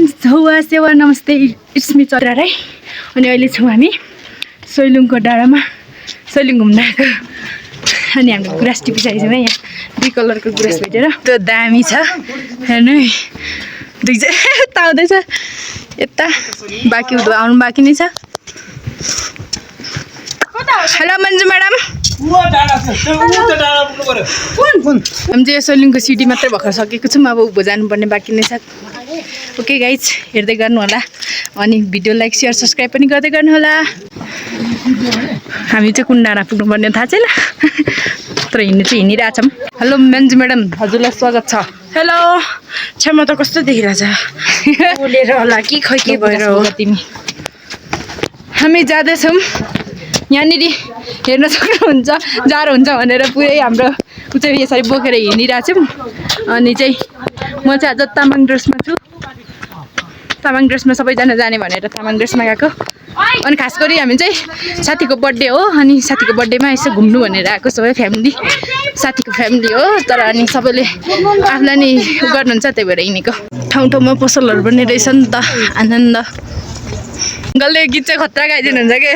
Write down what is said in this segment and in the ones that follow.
friends हौवा सेवा नमस्ते इट्स मी चरा राई अनि अहिले छौँ हामी सैलुङको डाँडामा सैलुङ घुम्न आएको अनि हामीले गुराँस टिपिसकेको छौँ यहाँ दुई कलरको गुराँस भेटेर त्यो दामी छ हेर्नु दुईजना यता आउँदैछ यता बाँकी आउनु बाँकी नै छ हेलो मन्जु म्याडम हामी चाहिँ सैलुङको सिटी मात्रै भर्खर सकेको छौँ अब उँभो जानुपर्ने बाँकी नै छ ओके गाइज हेर्दै गर्नु होला अनि भिडियो लाइक सेयर सब्सक्राइब पनि गर्दै गर्नु होला हामी चाहिँ कुन डाँडा पुग्नुपर्ने थाहा छैन तर हिँड्नु चाहिँ हिँडिरहेछौँ हेलो मन्जु म्याडम हजुरलाई स्वागत छ हेलो छेउमा त कस्तो देखिरहेछ बोलेर होला कि खै के भएर हो तिमी हामी जाँदैछौँ यहाँनिर हेर्न सक्नुहुन्छ जाडो हुन्छ भनेर पुरै हाम्रो ऊ चाहिँ यसरी बोकेर हिँडिरहेछौँ अनि चाहिँ म चाहिँ आज तामाङ ड्रेसमा छु तामाङ ड्रेसमा सबैजना जाने भनेर तामाङ ड्रेसमा गएको अनि खास गरी हामी चाहिँ साथीको बर्थडे हो अनि साथीको बर्थडेमा यसो घुम्नु भनेर आएको सबै फ्यामिली साथीको फ्यामिली हो तर अनि सबैले आफूलाई नि उ गर्नुहुन्छ त्यही भएर हिँडेको ठाउँ ठाउँमा पसलहरू पनि रहेछ नि त आनन्द गल्ले गीत चाहिँ खतरा गाइदिनुहुन्छ के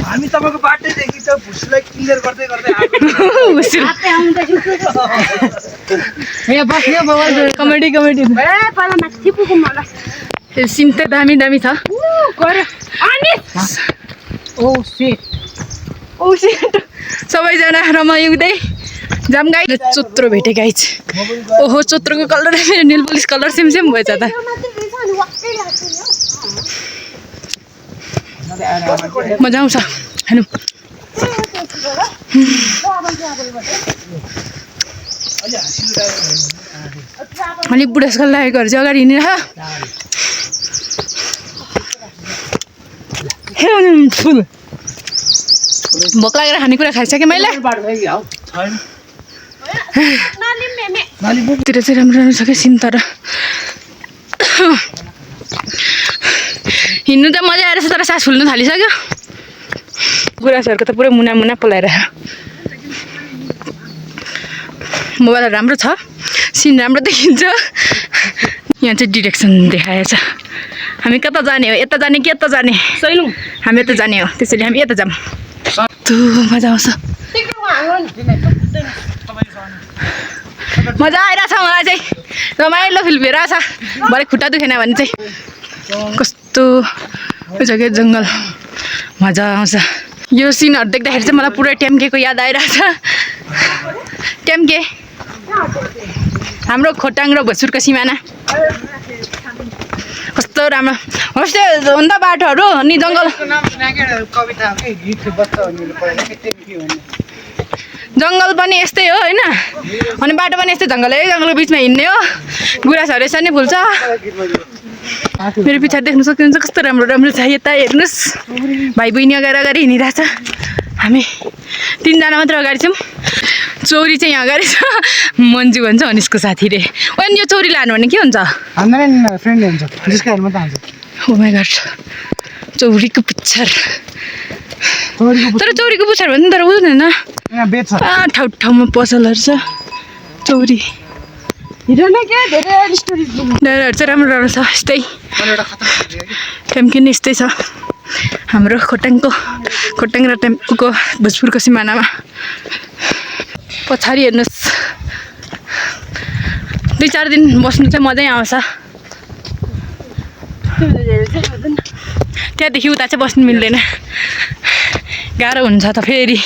हामी तपाईको बाटैदेखि त भुसलाई क्लियर गर्दै गर्दै कमेडी कमेडी सिन त दामी दामी छ सबैजना रमाउँदै जाम गाई चोत्रो भेटेँ गाई ओहो चोत्रोको कलर मेरो nail polish colour same same भएछ त मजा आउँछ हेर्नु अलिक बुढेसकाल लागेकोहरू चाहिँ अगाडि हिँडेर फुल भोक लागेर खानेकुरा खाइसकेँ मैले तिर चाहिँ राम्रो राम्रो छ क्या सिन तर हिँड्नु त मजा आएर तर सास फुल्नु थालिसक्यो गुराँसहरूको त पुरै मुना मुना पलाएर मोबाइलहरू राम्रो छ सिन राम्रो देखिन्छ यहाँ चाहिँ डिरेक्सन देखाएछ हामी कता जाने हो यता जाने कि यता जाने सैलुङ हामी यता जाने हो त्यसैले हामी यता जाऊँ त्यो मजा आउँछ मजा आइरहेछ मलाई चाहिँ रमाइलो फिल भइरहेछ भरे खुट्टा दुखेन भने चाहिँ कस्तो जग्गा जङ्गल मजा आउँछ यो सिनहरू देख्दाखेरि चाहिँ मलाई पुरै ट्याम्केको याद आइरहेछ ट्याम्के हाम्रो खोटाङ र भोजपुरको सिमाना कस्तो राम्रो होस्टे भन्दा बाटोहरू अनि जङ्गल जङ्गल पनि यस्तै हो होइन अनि बाटो पनि यस्तै जङ्गलको बिचमा हिँड्ने हो गुराँसहरू यसरी नै फुल्छ मेरो पछाडि देख्नु सक्नुहुन्छ कस्तो राम्रो राम्रो छ यता हेर्नुहोस् भाइ बहिनी अगाडि हिँडिरहेछ हामी तिनजना मात्र अगाडि छौँ चौरी चाहिँ यहाँ अगाडि छ मन्जु भन्छ अनिसको साथी रे अनि यो चौरी लानु भने के हुन्छ ओ माइ गॉड चौरीको पुच्छर तर चौरीको पुच्छर भन्नु तर बुझ्दैन ठाउँ ठाउँमा पसलहरू छ चौरी डाँडाहरू चाहिँ राम्रो राम्रो छ यस्तै ट्याम्के नै यस्तै छ हाम्रो खोटाङ र टेम्पूको भोजपुरको सिमानामा पछाडि हेर्नुहोस् 2-4 दिन बस्नु चाहिँ मजै आउँछ त्यहाँदेखि उता चाहिँ बस्नु मिल्दैन गाह्रो हुन्छ त फेरि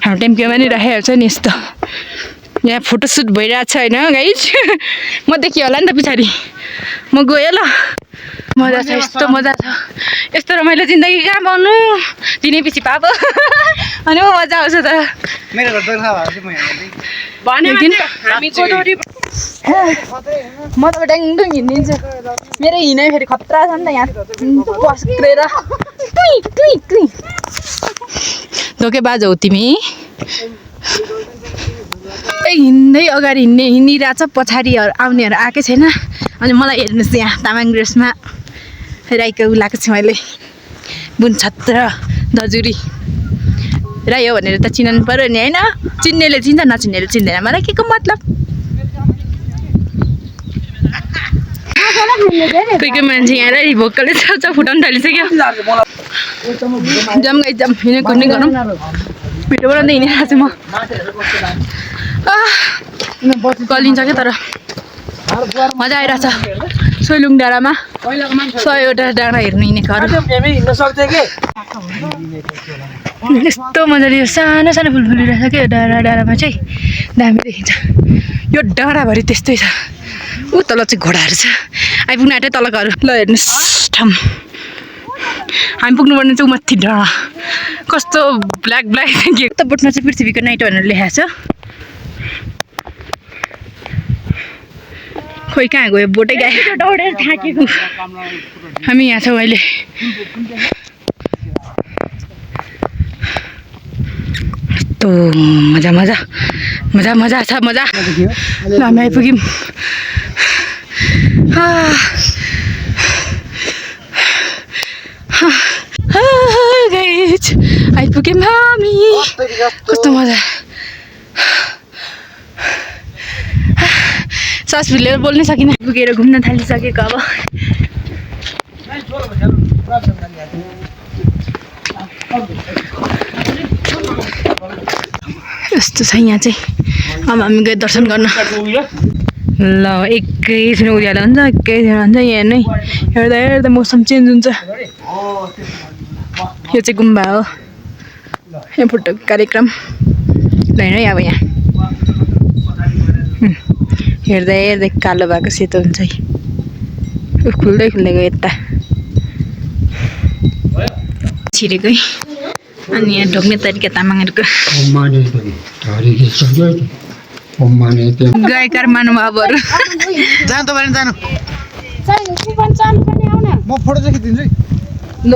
हाम्रो टेम्पोमा नि राखिहाल्छ नि यस्तो यहाँ फोटोसुट भइरहेछ होइन गाइज म देखियो होला नि त पछाडि म गएँ ल मजा छ यस्तो मजा छ यस्तो रमाइलो जिन्दगी कहाँ पाउनु दिनै पछि पाप अनि मजा आउँछ त म त ड्याङडुङ हिँडिदिन्छु मेरो हिँडाइ फेरि खतरा छ नि त यहाँ पस्क्रेर धोकेबाज हौ तिमी हिँड्दै अगाडि हिँडिरहेछ पछाडि आउनेहरू आएकै छैन अनि मलाई हेर्नुहोस् यहाँ तामाङ ड्रेसमा राईको उ लगाएको छु मैले बुन छत्र दजुरी राई हो भनेर त चिनाउनु पर्यो नि होइन चिन्नेले चिन्छ नचिन्नेले चिन्दैन मलाई के को मतलब कोही कोही मान्छे यहाँ राई भोकले छाउछ फुटाउनु थालिसक्यो जाम गाई जाम हिँड्ने कुद्ने गरौँ भिडियो बनाउँदै हिँडिरहेको छु म कलिन्छ क्या तर मजा आइरहेछ सोइलुङ डाँडामा 100वटा डाँडा हेर्नु हिँडेको यस्तो मजाले यो सानो सानो फुल फुलिरहेछ क्या डाँडामा चाहिँ दामी देखिन्छ यो डाँडाभरि त्यस्तै छ ऊ तल चाहिँ घोडाहरू छ आइपुग्नु आँटे तलकोहरू ल हेर्नुहोस् ठाउँ हामी पुग्नुपर्ने चाहिँ माथि डाँडा कस्तो ब्ल्याक ब्ल्याक देखियो त बोट्न चाहिँ पृथ्वीको नाइट भनेर लेखाएको छ खोइ कहाँ गयो बोटै गयो दौडेर थाकेको हामी यहाँ छौँ अहिले यस्तो मजा मजा मजा मजा छ मजा ल हामी आइपुग्यौँ आइपुग्यौँ हामी कस्तो मजा सास फिलेर बोल्नै सकिनँ पुगेर घुम्न थालिसकेको अब यस्तो छ यहाँ चाहिँ अब हामी गयो दर्शन गर्न ल एकैछिन उज्यालो हुन्छ एकैछिन हुन्छ यहाँ नै हेर्दा हेर्दा मौसम चेन्ज हुन्छ यो चाहिँ गुम्बा हो यहाँ फोटो कार्यक्रम होइन है अब यहाँ हेर्दा हेर्दै कालो भएको सेतो हुन्छ है खुल्दै खुल्दै गयो यता छिरेको है अनि यहाँ ढोग्ने तरिका तामाङहरूको गायकार महानुभावहरू जानु तपाईँ जानु म फोटो चाहिँ खिचिदिन्छु है ल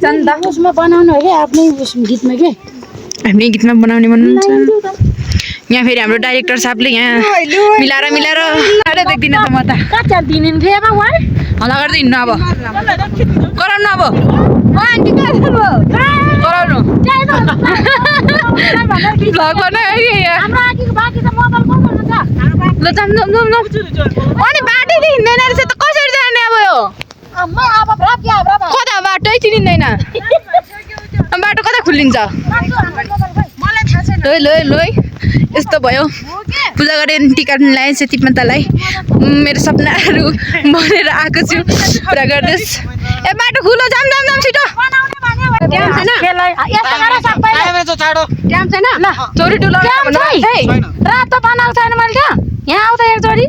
जान्दा उसमा बनाउनु हो क्या आफ्नै गीतमा के आफ्नै गीतमा बनाउने भन्नुहुन्छ यहाँ फेरि हाम्रो डाइरेक्टर साहबले यहाँ मिलाएर मिलाएर देख्दिनँ त म त कता दिने हल्ला गर्दै हिँड्नु अब कराउनु अब कराउनु भ्लग ल जाम जाम जाम जाम अनि बाटैले हिँड्दैन रहेछ त कसरी जाने अब यो कता बाटै चिनिँदैन बाटो कता खुल्लिन्छ ल ल ल यस्तो भयो पूजा गरेर टिका लगाएँ सेती मातालाई मेरो सपनाहरू मरेर आएको छु पुरा गर्दैछ ए बाटो खुलो जाम जाम जाम छिटो चोरी रातो बनाएको छैन मैले क्या यहाँ आउँदा एक जोडी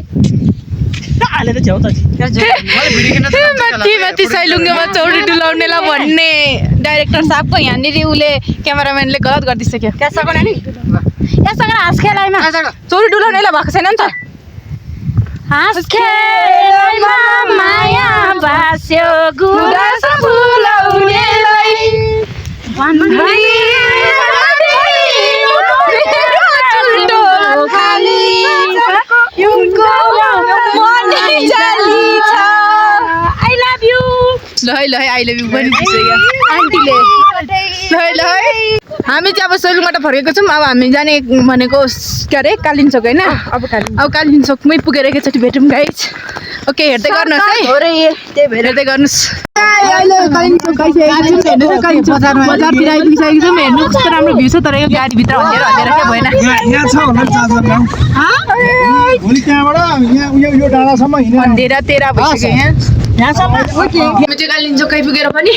माथि साइलुङ्गेमा चौरी डुलाउनेलाई भन्ने डाइरेक्टर साहबको यहाँनिर उसले क्यामेराम्यानले गलत गरिदिइसक्यो यससँग हाँस खेलाइमा चौरी डुलाउनेलाई भएको छैन नि त हाँस खेलाइमा माया भास्यो गुराँस फुलाउनेलाई ल आई लभ यु पनि भनिसक्यो आन्टीले ल हामी चाहिँ अब सोलुङबाट फर्केको छौँ अब हामी जाने भनेको के अरे कालिम्पोङ होइन अब कालिम्पोङमै पुगेर एकैचोटि भेटौँ गाइज ओके हेर्दै गर्नुहोस् है हेर्दै गर्नुहोस् बजारतिर आइपुगिसकेको छौँ हेर्नु कस्तो राम्रो भ्यू छ तर यो गाडीभित्र हँदेर क्या भएन हँदेर तेह्र भइसक्यो यहाँसम्म हामी चाहिँ कालिम्पोङ आइपुगेर पनि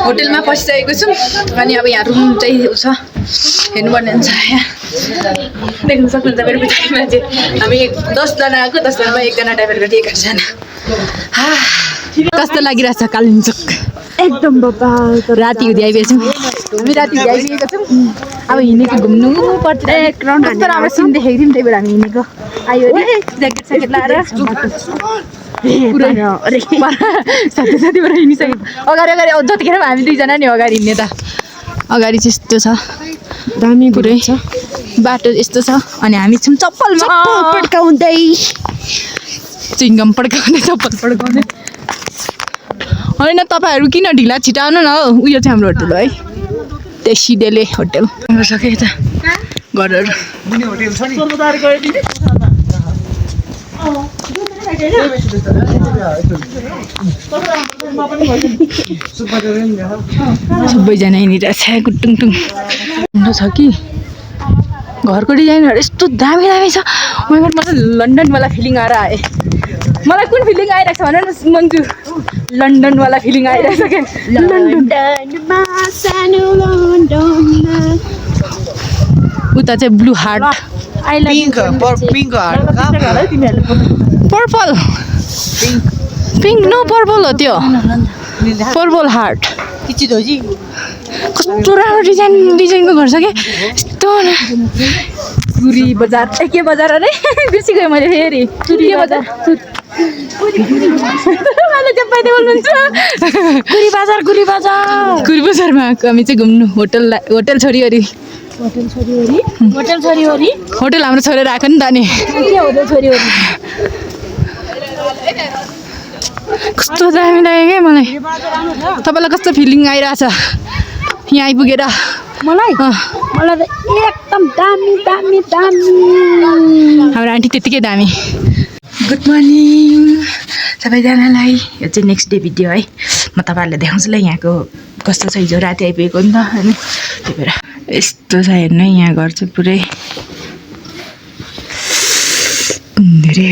होटेलमा पसिसकेको छौँ अनि अब यहाँ रुम चाहिँ छ हेर्नुपर्ने हुन्छ यहाँ देख्नु सक्नुहुन्छ मेरो पछाडिमा चाहिँ हामी 10जना आएको 10जनामा एकजना ड्राइभर गरी 11जना कस्तो लागिरहेछ कालिम्पोङ एकदम राति हुँदै आइपुगेको छौँ हामी राति हुँदै आइपुगेको छौँ अब हिँडेको घुम्नु पर्छ कस्तो राम्रो सिन देखेको थियौँ त्यही भएर हामी हिँडेको आयो अरे ज्याकेट स्याकेट लगाएर साथी साथीबाट हिँडिसक्यो अगाडि जतिखेर हामी दुईजना नि अगाडि हिँड्ने त अगाडि चाहिँ यस्तो छ दामी पुरै छ बाटो यस्तो छ अनि हामी छौँ चप्पलमा पड्काउँदै चिङ्गम पड्काउँदै चप्पल पड्काउँदै होइन तपाईँहरू किन ढिला छिटाउनु न हौ उयो चाहिँ हाम्रो होटल है डेले होटल सके यता घरहरू सबैजना यहीँनिर छ गुटुङटुङ छ कि घरको डिजाइनहरू यस्तो दामी दामी छ मलाई लन्डनवाला फिलिङ आएर आए मलाई कुन फिलिङ आइरहेको छ भने मन्जु लन्डनवाला फिलिङ आइरहेछ क्या उता चाहिँ blue heart purple pink no purple हो त्यो पर्पल हार्ट कस्तो राम्रो डिजाइनको घर छ क्या यस्तो गुरी बजार के बजार अरे बिर्सिगएँ मैले फेरि के बजार गुरी बजारमा हामी चाहिँ घुम्नु होटल छोरीहरी होटल हाम्रो छोडेर आएको नि त नि कस्तो दामी लाग्यो क्या मलाई तपाईँलाई कस्तो फिलिङ आइरहेछ यहाँ आइपुगेर मलाई त एकदम दामी हाम्रो आन्टी त्यतिकै दामी गुड मर्निङ सबैजनालाई यो चाहिँ नेक्स्ट डे भिडियो है म तपाईँहरूलाई देखाउँछु ल यहाँको कस्तो छ हिजो राति आइपुगेको नि त होइन त्यही भएर यस्तो छ हेर्नु है यहाँ घर चाहिँ पुरै धेरै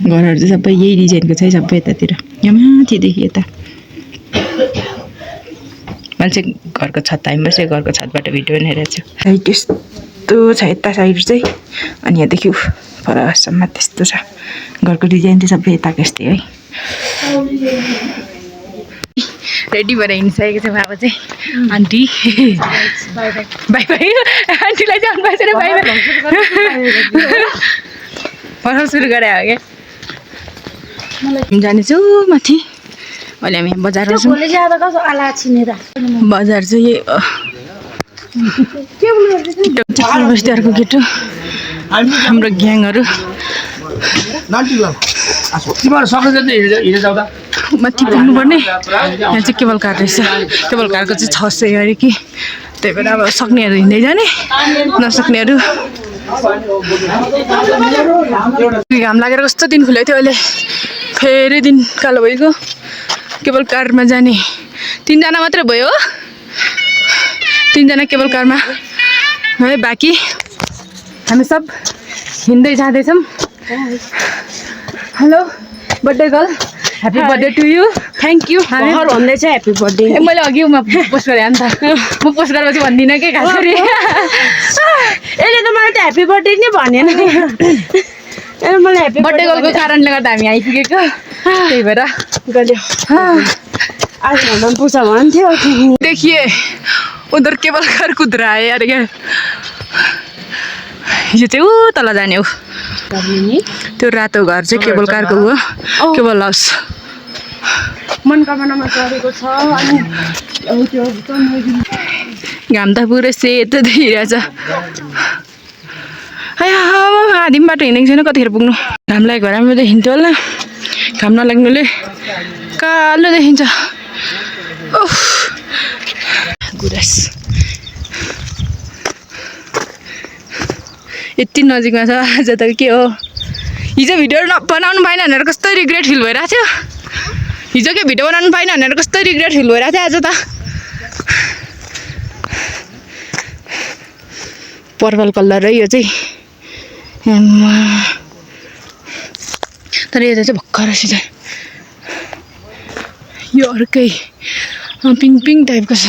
घरहरू चाहिँ सबै यही डिजाइनको छ है सबै यतातिर यहाँ माथिदेखि यता मैले चाहिँ घरको छत हामी चाहिँ घरको छतबाट भिडियो बनाइरहेको छु साइड यस्तो छ यता साइड चाहिँ अनि यहाँदेखि फरसम्म त्यस्तो छ घरको डिजाइन चाहिँ सबै यताको यस्तै है रेडी भएर हिँडिसकेको छ अब चाहिँ आन्टी बाई बाई आन्टीलाई चाहिँ अन्त बाई पठाउनु सुरु गरे हो क्या जानेछु माथि अहिले हामी बजारमा छौँ बजार चाहिँ बस्तीहरूको केटो हाम्रो ग्याङहरू माथि पुग्नुपर्ने यहाँ चाहिँ केबल कार रहेछ केबल कारको चाहिँ 600 अरे कि त्यही भएर अब सक्नेहरू हिँड्दै जाने नसक्नेहरू घाम लागेर कस्तो दिन खुलेको थियो अहिले फेरि दिन कालो भइगयो केबल कारमा जाने 3 जना मात्रै भयो 3 जना केबल कारमा है बाँकी हामी सब हिँड्दै जाँदैछौँ hello birthday girl happy birthday to you thank you भन्दै छ ह्याप्पी बर्थडे मैले अघि म पोस्ट गरेँ नि त म पोस्ट गरेपछि भन्दिनँ कि खास गरी यसले त मलाई त ह्याप्पी बर्थडे नै भनेन मलाई ह्याप्पी बर्थडे गर्लको कारणले गर्दा हामी आइपुगेको त्यही भएर गल्यो आज भन्दा पुछ भन्थ्यो देखिए उधर केबल कार कुद रहा है अरे क्या यो चाहिँ ऊ तल जाने हो त्यो रातो घर चाहिँ केबल कारको हो केबल हाउस मनकामनामा चढेको छ अनि त्यो घाम त पुरै सेतो देखिरहेछ आधी पनि बाटो हिँडेको छैन कतिखेर पुग्नु घाम लागेको भएर हामी त हिँड्छ होला घाम नलाग्नुले कालो देखिन्छ गुराँस यति नजिकमा छ आज त के हो हिजो भिडियो बनाउनु पाएन भनेर कस्तो रिग्रेट फिल भइरहेको थियो हिजो के भिडियो बनाउनु पाएन भनेर कस्तो रिग्रेट फिल भइरहेको थियो आज त पर्पल कलर है यो चाहिँ तर यो चाहिँ भर्खर रहेछ यो अर्कै पिङ टाइपको छ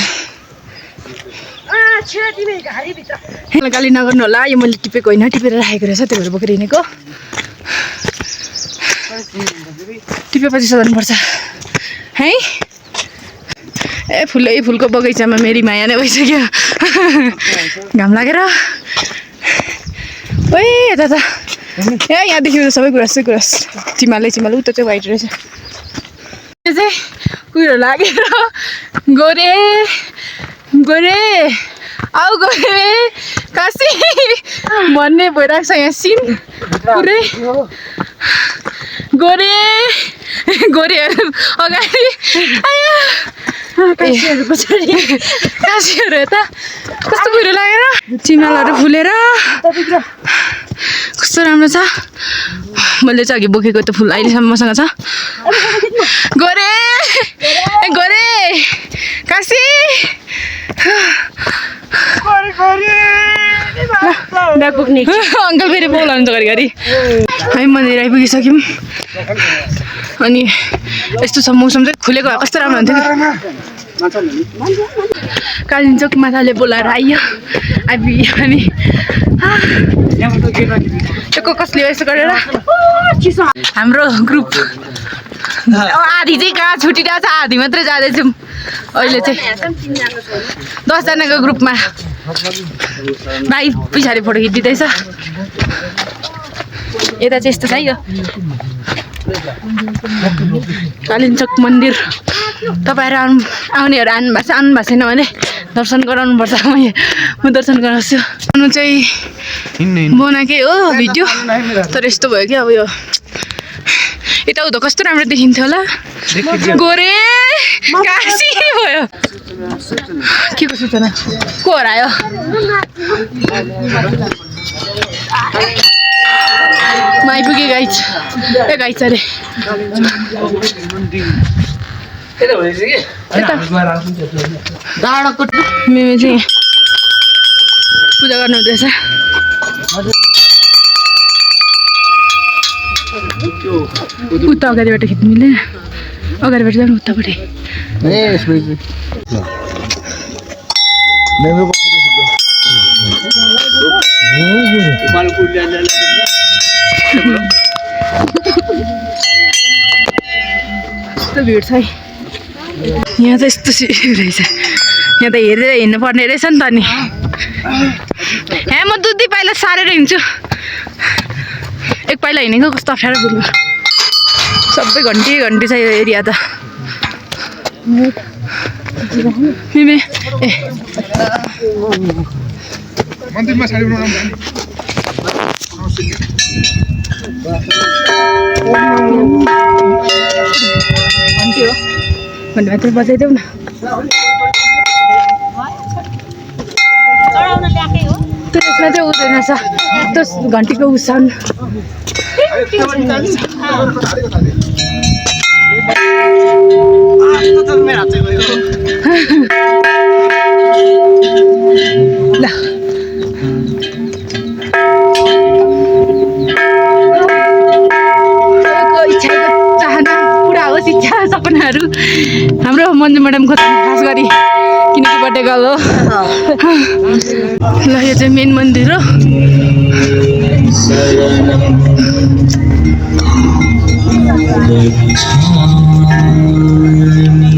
गाली नगर्नु होला यो मैले टिपेको होइन टिपेर राखेको रहेछ त्यही भएर बोकेर हिँडेको टिपेपछि सजाउनुपर्छ है ए फुलको बगैँचामा मेरी माया नै भइसक्यो घाम लागेर ओइ यता त ए यहाँदेखि सबै गुराँस चिमाले उता चाहिँ वाइट रहेछ त्यो चाहिँ उयो लागेर गोरे आऊ गोरे काशी भन्ने भइरहेको छ यहाँ सिन पुरै गोरे गोरेहरू अगाडि काशीहरू पछाडि काशीहरू यता कस्तो कुरो लागेर चिमालहरू फुलेर कस्तो राम्रो छ मैले चाहिँ अघि बोकेको त्यो फुल अहिलेसम्म मसँग छ गोरे गोरे काशी अङ्कल फेरि बोलाउनु घरिघरि हामी मन्दिर आइपुगिसक्यौँ अनि यस्तो छ मौसम चाहिँ खुलेको भए कस्तो राम्रो हुन्थ्यो कालिम्पोङ माताले बोलाएर आइपुग्यो हामी त्यो कसले यसो गरेर हाम्रो ग्रुप आधी चाहिँ कहाँ छुटिरहेको छ आधी मात्रै जाँदैछौँ अहिले चाहिँ 10 जनाको ग्रुपमा भाइ पछाडि फोटो खिचिँदैछ यता चाहिँ यस्तो छ है यो कालिम्पोङ मन्दिर तपाईँहरू आउनेहरू आउनु भएको छैन भने दर्शन गराउनुपर्छ म दर्शन गराउँछु आउनु चाहिँ बनाएकै हो भिडियो तर यस्तो भयो कि अब यो यताउता कस्तो राम्रो देखिन्थ्यो होला गोरे काशी भयो के को सूचना को हरायो म आइपुगेँ गाइज ए गाइज अरे मेमे चाहिँ पूजा गर्नु हुँदैछ उता अगाडिबाट खिच्नु मिल्दैन अगाडिबाट जानु उतापट्टि यस्तो भिड छ है यहाँ त यस्तो रहेछ यहाँ त हेरेर हिँड्नु पर्ने रहेछ नि त नि यहाँ म दुई पाइला सारेर हिँड्छु एक पाइला हिँडेको कस्तो अप्ठ्यारो बुझ्नु सबै घन्टी छ यो एरिया त मिमे ए मन्दिरमा साडी बनाउनु भन्ने मात्रै बजाइदेऊ न त्यसमा चाहिँ हुँदैन छ त्यो घन्टीको उसान ल सपनाहरू हाम्रो मन्जु म्याडमको खास गरी किनकि बर्थडे गर्ल हो ल यो चाहिँ मेन मन्दिर हो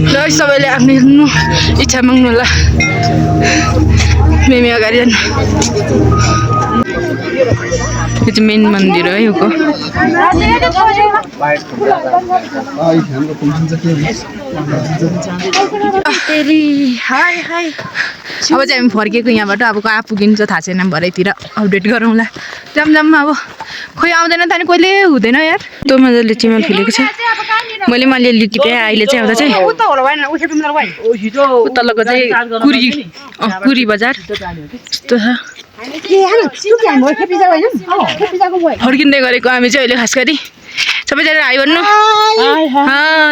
ल सबैले आफ्नो इच्छा माग्नु होला मेमी अगाडि जानु यो चाहिँ मेन मन्दिर है योको अब चाहिँ हामी फर्केको यहाँबाट अब कहाँ पुगिन्छ थाहा छैन भरेतिर अपडेट गरौँला जाम अब खोइ आउँदैन त नि कहिले हुँदैन यार त्यो मजाले चिमल फुलेको छ मैले अलिअलि टिपेँ अहिले चाहिँ आउँदा चाहिँ तलको चाहिँ कुरी बजार यस्तो छ फर्किँदै गरेको हामी चाहिँ अहिले खास गरी सबैजना आइ भन्नु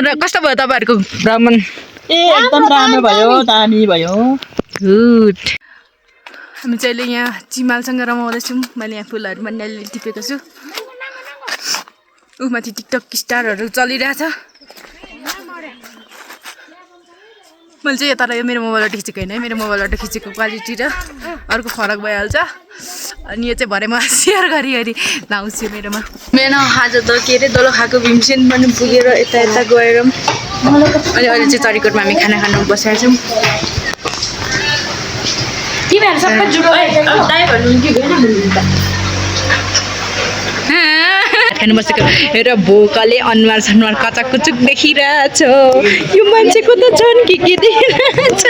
र कस्तो भयो तपाईँहरूको भ्रमण एकदम राम्रो भयो दामी भयो गुड हामी चाहिँ अहिले यहाँ चिमालसँग रमाउँदैछौँ मैले यहाँ फुलहरू पनि अलिअलि टिपेको छु ऊ माथि टिकटक स्टारहरू चलिरहेछ मैले चाहिँ यता यो मेरो मोबाइलबाट खिचेको होइन है मेरो मोबाइलबाट खिचेको क्वालिटी र अर्को फरक भइहाल्छ अनि यो चाहिँ भरे म सेयर गरी लाउँछु मेरोमा मेरो आज त के अरे दोलखाको भीमसेन पनि पुगेर यता गएर अनि अहिले चाहिँ चरीकोटमा हामी खाना खानु बसेका छौँ तिमीहरू सबै जुडो खानु बसेको हेर भोकले अनुहार सनुहार कचाक कुचुक देखिरहेछ यो मान्छेको त छन् के देखिरहेछ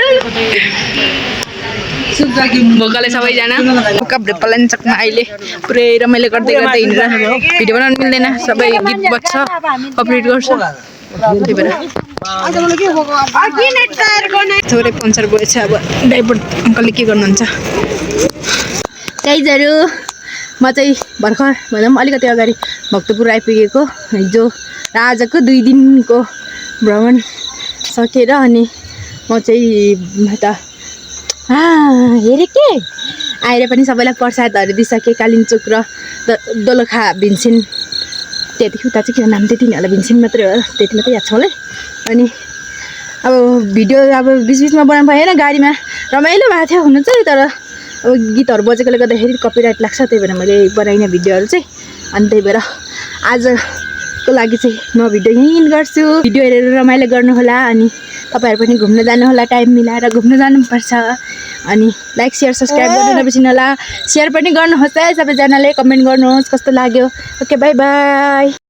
भोकाले सबैजना कपडे पलाञ्चकमा अहिले पुरै रमाइलो गर्दै गर्दै हिँडेर भिडियो बनाउनु मिल्दैन सबै गीत बज्छ अपडेट गर्छ त्यही भएर थोरै पङ्चर गएछ अब ड्राइभर अङ्कलले के गर्नुहुन्छ गाइजहरू म चाहिँ भर्खर भनौँ अलिकति अगाडि भक्तपुर आइपुगेको हिजो र आजको 2 दिनको भ्रमण सकेर अनि म चाहिँ यता हेरेँ के आएर पनि सबैलाई प्रसादहरू दिइसकेँ कालिम्चोक र दोलखा भिन्सिन त्यहाँदेखि उता चाहिँ किन नाम त्यति नै होला भिन्सिन मात्रै हो त्यति मात्रै याद छ होला अनि अब भिडियो अब बिचबिचमा बनाउनु भएन गाडीमा रमाइलो भएको थियो हुनु चाहिँ तर अब गीतहरू बजेकोले गर्दाखेरि कपिराइट लाग्छ त्यही भएर मैले बनाइने भिडियोहरू चाहिँ अनि त्यही भएर आजको लागि चाहिँ म भिडियो यहीँ गर्छु भिडियो हेरेर रमाइलो गर्नुहोला अनि तपाईहरु पनि घुम्न जानुहोला टाइम मिलाएर घुम्न जानुपर्छ अनि लाइक शेयर सब्स्क्राइब गर्न नबिर्सिनु होला शेयर पनि गर्नुहोस् है सबैजनाले कमेन्ट गर्नुहोस् कस्तो लाग्यो ओके बाइ बाइ